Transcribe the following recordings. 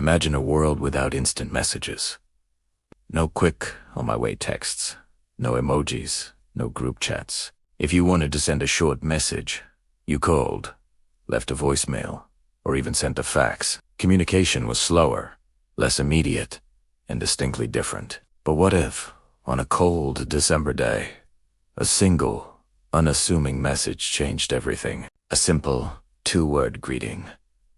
Imagine a world without instant messages. No quick, on-my-way texts. No emojis. No group chats. If you wanted to send a short message, you called, left a voicemail, or even sent a fax. Communication was slower, less immediate, and distinctly different. But what if, on a cold December day, a single, unassuming message changed everything? A simple, two-word greeting,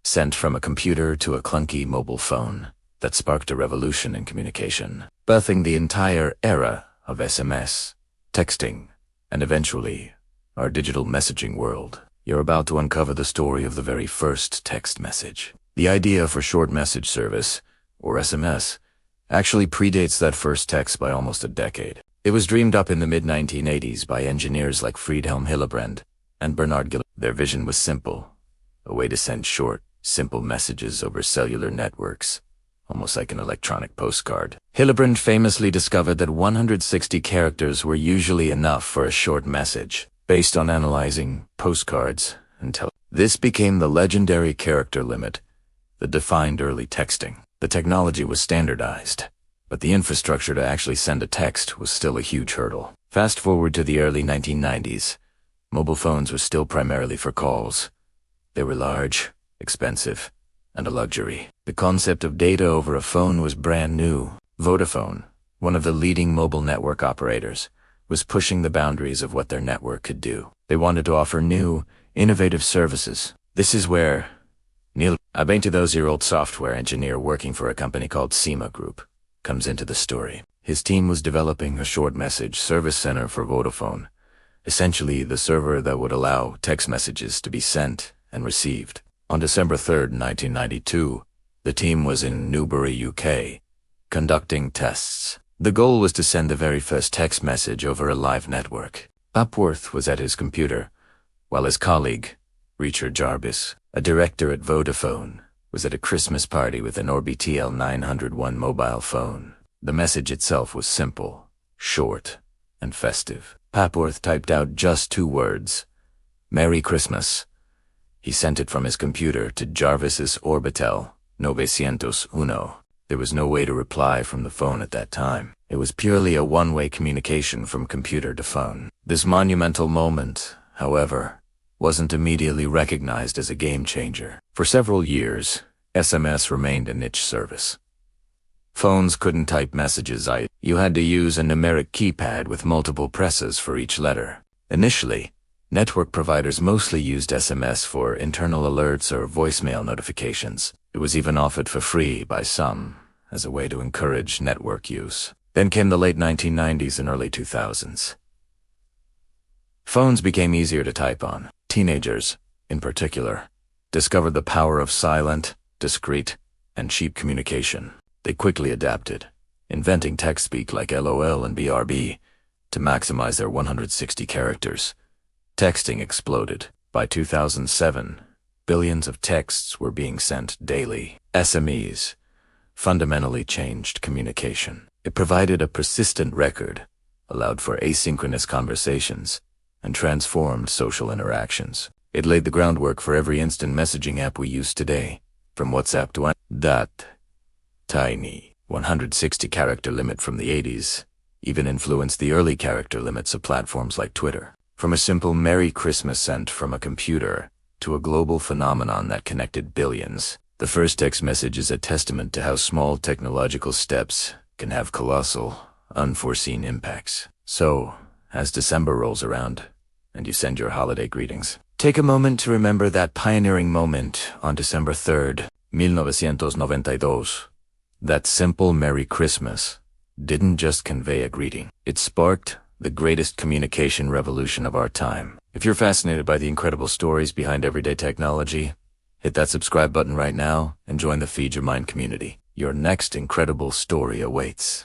sent from a computer to a clunky mobile phone, that sparked a revolution in communication, birthing the entire era of SMS, texting, and eventually, our digital messaging world. You're about to uncover the story of the very first text message. The idea for short message service, or SMS, actually predates that first text by almost a decade. It was dreamed up in the mid-1980s by engineers like Friedhelm Hillebrand and Bernard Gill. Their vision was simple, a way to send short, simple messages over cellular networks, almost like an electronic postcard. Hillebrand famously discovered that 160 characters were usually enough for a short message, based on analyzing postcards until this became the legendary character limit that defined early texting. The technology was standardized, but the infrastructure to actually send a text was still a huge hurdle. Fast forward to the early 1990s, mobile phones were still primarily for calls. They were large, expensive, and a luxury. The concept of data over a phone was brand new. Vodafone, one of the leading mobile network operators, was pushing the boundaries of what their network could do. They wanted to offer new, innovative services. This is where Neil, a 22-year-old software engineer working for a company called SEMA Group, comes into the story. His team was developing a short message service center for Vodafone, essentially the server that would allow text messages to be sent and received. On December 3rd, 1992, the team was in Newbury, UK, conducting tests. The goal was to send the very first text message over a live network. Papworth was at his computer, while his colleague, Richard Jarvis, a director at Vodafone, was at a Christmas party with an Orbitel 901 mobile phone. The message itself was simple, short, and festive. Papworth typed out just 2 words, "Merry Christmas." He sent it from his computer to Jarvis's Orbitel 901. There was no way to reply from the phone at that time. It was purely a one-way communication from computer to phone. This monumental moment, however, wasn't immediately recognized as a game changer. For several years, SMS remained a niche service. Phones couldn't type messages. You had to use a numeric keypad with multiple presses for each letter. Initially, network providers mostly used SMS for internal alerts or voicemail notifications. It was even offered for free by some, as a way to encourage network use. Then came the late 1990s and early 2000s. Phones became easier to type on. Teenagers, in particular, discovered the power of silent, discreet, and cheap communication. They quickly adapted, inventing text speak like LOL and BRB to maximize their 160 characters. Texting exploded. By 2007, billions of texts were being sent daily. SMEs fundamentally changed communication. It provided a persistent record, allowed for asynchronous conversations, and transformed social interactions. It laid the groundwork for every instant messaging app we use today, from WhatsApp to that tiny 160-character limit from the 80s even influenced the early character limits of platforms like Twitter. From a simple Merry Christmas sent from a computer to a global phenomenon that connected billions, the first text message is a testament to how small technological steps can have colossal, unforeseen impacts. So, as December rolls around, and you send your holiday greetings, take a moment to remember that pioneering moment on December 3rd, 1992. That simple Merry Christmas didn't just convey a greeting. It sparked the greatest communication revolution of our time. If you're fascinated by the incredible stories behind everyday technology, hit that subscribe button right now and join the Feed Your Mind community. Your next incredible story awaits.